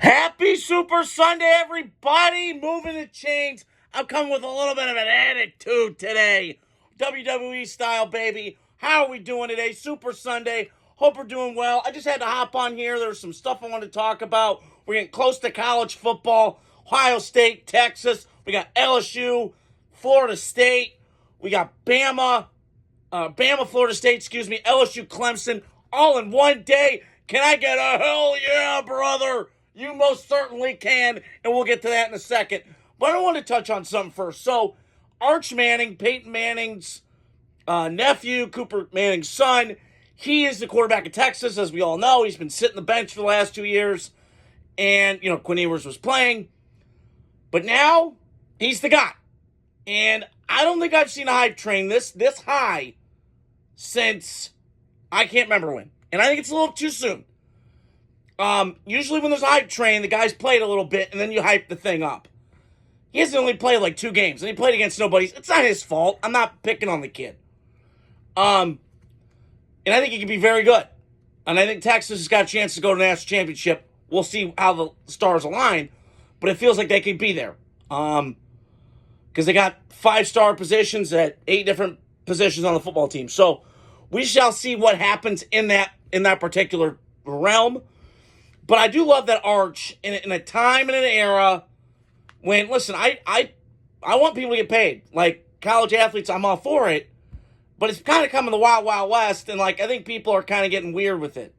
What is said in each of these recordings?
Happy Super Sunday, everybody! Moving the chains. I'm coming with a little bit of an attitude today. WWE style, baby. How are we doing today? Super Sunday. Hope we're doing well. I just had to hop on here. There's some stuff I want to talk about. We're getting close to college football. Ohio State, Texas. We got LSU, Florida State. We got Bama, Florida State, LSU, Clemson, all in one day. Can I get a hell yeah, brother? You most certainly can, and we'll get to that in a second. But I want to touch on something first. So, Arch Manning, Peyton Manning's nephew, Cooper Manning's son, he is the quarterback of Texas, as we all know. He's been sitting the bench for the last 2 years, and, Quinn Ewers was playing. But now, he's the guy. And I don't think I've seen a hype train this high since I can't remember when. And I think it's a little too soon. Usually when there's a hype train, the guy's played a little bit, and then you hype the thing up. He hasn't only played like 2 games, and he played against nobody. It's not his fault. I'm not picking on the kid. And I think he can be very good. And I think Texas has got a chance to go to the national championship. We'll see how the stars align, but it feels like they could be there. Because they got 5-star positions at 8 different positions on the football team. So we shall see what happens in that particular realm. But I do love that Arch in a time and an era when, listen, I want people to get paid. Like, college athletes, I'm all for it. But it's kind of coming the wild, wild west, and, I think people are kind of getting weird with it.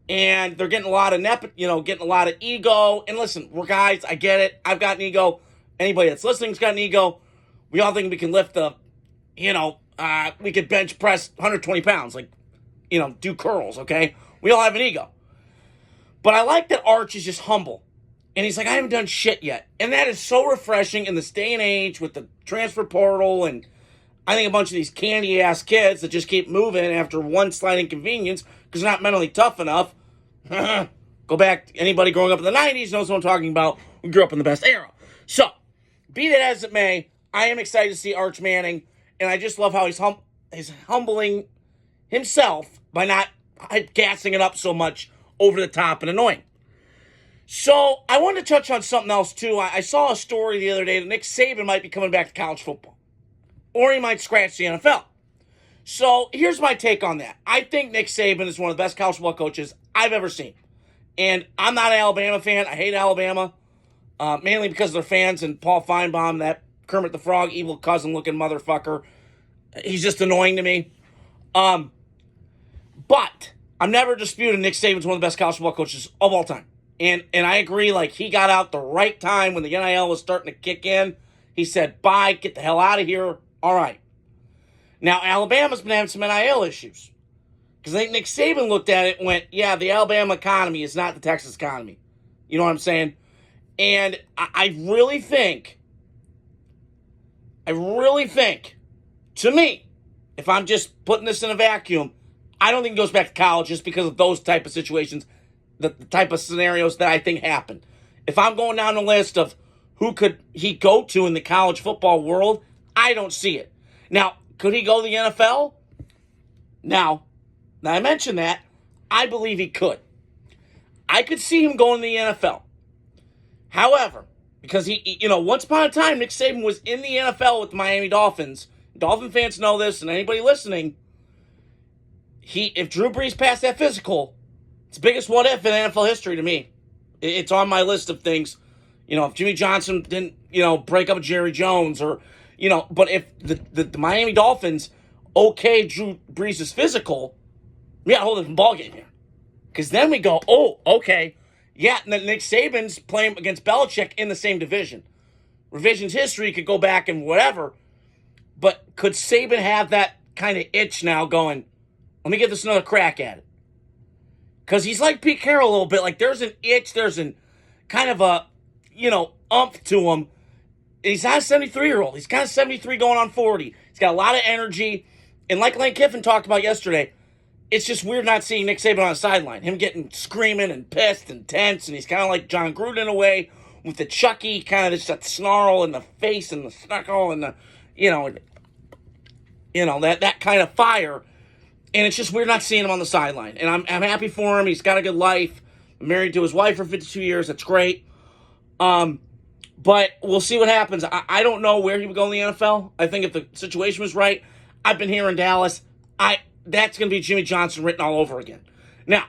And they're getting a lot of getting a lot of ego. And listen, we're guys, I get it. I've got an ego. Anybody that's listening's got an ego. We all think we can lift we could bench press 120 pounds, do curls, okay? We all have an ego. But I like that Arch is just humble. And he's like, I haven't done shit yet. And that is so refreshing in this day and age with the transfer portal and I think a bunch of these candy-ass kids that just keep moving after one slight inconvenience because they're not mentally tough enough. Go back, anybody growing up in the 90s knows what I'm talking about. We grew up in the best era. So, be that as it may, I am excited to see Arch Manning. And I just love how he's humbling himself by not gassing it up so much over the top and annoying. So, I wanted to touch on something else, too. I saw a story the other day that Nick Saban might be coming back to college football. Or he might scratch the NFL. So, here's my take on that. I think Nick Saban is one of the best college football coaches I've ever seen. And I'm not an Alabama fan. I hate Alabama. Mainly because of their fans and Paul Feinbaum, that Kermit the Frog, evil cousin-looking motherfucker. He's just annoying to me. But I'm never disputing Nick Saban's one of the best college football coaches of all time. And I agree, he got out the right time when the NIL was starting to kick in. He said, bye, get the hell out of here. All right. Now, Alabama's been having some NIL issues. Because I think Nick Saban looked at it and went, yeah, the Alabama economy is not the Texas economy. You know what I'm saying? And I really think, to me, if I'm just putting this in a vacuum, I don't think he goes back to college just because of those type of situations, the type of scenarios that I think happen. If I'm going down the list of who could he go to in the college football world, I don't see it. Now, could he go to the NFL? Now I mentioned that. I believe he could. I could see him going to the NFL. However, because he once upon a time, Nick Saban was in the NFL with the Miami Dolphins. Dolphin fans know this, and anybody listening, if Drew Brees passed that physical, it's the biggest what if in NFL history to me. It's on my list of things. If Jimmy Johnson didn't, break up with Jerry Jones but if the Miami Dolphins Drew Brees' physical, we got a whole different ballgame here. Because then we go, oh, okay. Yeah, and then Nick Saban's playing against Belichick in the same division. Revision's history could go back and whatever. But could Saban have that kind of itch now going, let me give this another crack at it? Because he's like Pete Carroll a little bit. There's an itch, there's an kind of a, umph to him. He's not a 73-year-old. He's kind of 73 going on 40. He's got a lot of energy. And like Lane Kiffin talked about yesterday, it's just weird not seeing Nick Saban on the sideline. Him getting screaming and pissed and tense. And he's kind of like John Gruden in a way with the Chucky, kind of just that snarl in the face and the snuckle and the, that kind of fire. And it's just weird not seeing him on the sideline. And I'm happy for him. He's got a good life. I'm married to his wife for 52 years. That's great. But we'll see what happens. I don't know where he would go in the NFL. I think if the situation was right, I've been here in Dallas. That's going to be Jimmy Johnson written all over again. Now,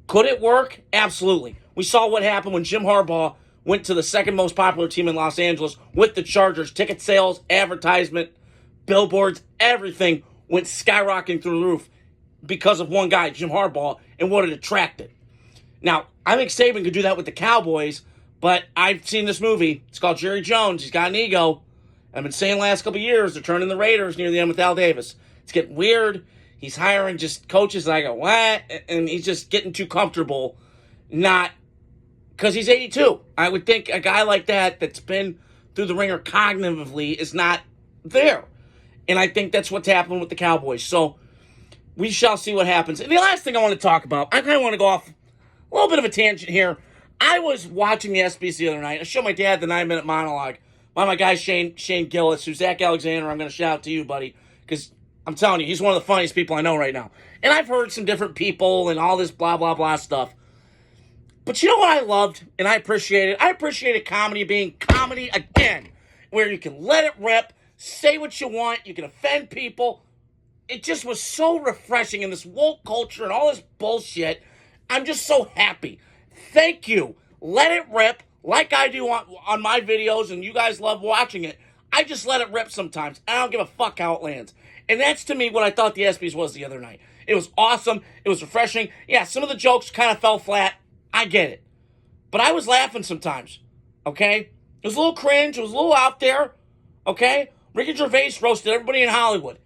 could it work? Absolutely. We saw what happened when Jim Harbaugh went to the second most popular team in Los Angeles with the Chargers. Ticket sales, advertisement, billboards, everything went skyrocketing through the roof because of one guy, Jim Harbaugh, and what it attracted. Now, I think Saban could do that with the Cowboys, but I've seen this movie. It's called Jerry Jones. He's got an ego. I've been saying the last couple of years, they're turning the Raiders near the end with Al Davis. It's getting weird. He's hiring just coaches like, what? And he's just getting too comfortable. Not because he's 82. I would think a guy like that that's been through the ringer cognitively is not there. And I think that's what's happening with the Cowboys. So we shall see what happens. And the last thing I want to talk about, I kind of want to go off a little bit of a tangent here. I was watching the SBs the other night. I showed my dad the 9-minute monologue by my guy Shane Gillis, who's Zach Alexander. I'm going to shout out to you, buddy, because I'm telling you, he's one of the funniest people I know right now. And I've heard some different people and all this blah, blah, blah stuff. But you know what I loved and I appreciated? I appreciated comedy being comedy again, where you can let it rip, say what you want, you can offend people. It just was so refreshing in this woke culture and all this bullshit. I'm just so happy. Thank you. Let it rip like I do on my videos, and you guys love watching it. I just let it rip sometimes. I don't give a fuck how it lands. And that's, to me, what I thought the ESPYs was the other night. It was awesome. It was refreshing. Yeah, some of the jokes kind of fell flat. I get it. But I was laughing sometimes, okay? It was a little cringe. It was a little out there, okay? Ricky Gervais roasted everybody in Hollywood.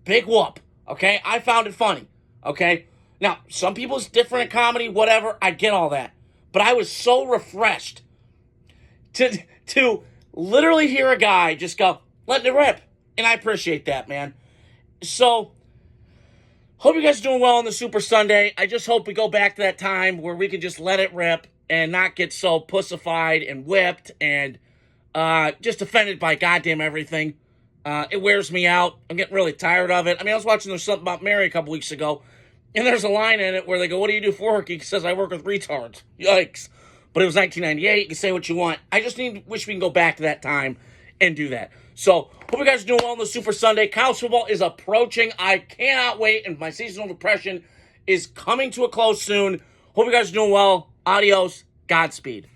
Big whoop, okay? I found it funny, okay? Now, some people's different in comedy, whatever. I get all that. But I was so refreshed to literally hear a guy just go, let it rip. And I appreciate that, man. So, hope you guys are doing well on the Super Sunday. I just hope we go back to that time where we can just let it rip and not get so pussified and whipped and just offended by goddamn everything. It wears me out. I'm getting really tired of it. I mean, I was watching There's Something About Mary a couple weeks ago, and there's a line in it where they go, what do you do for work? He says, I work with retards. Yikes. But it was 1998. You can say what you want. I just wish we can go back to that time and do that. So, hope you guys are doing well on the Super Sunday. College football is approaching. I cannot wait, and my seasonal depression is coming to a close soon. Hope you guys are doing well. Adios. Godspeed.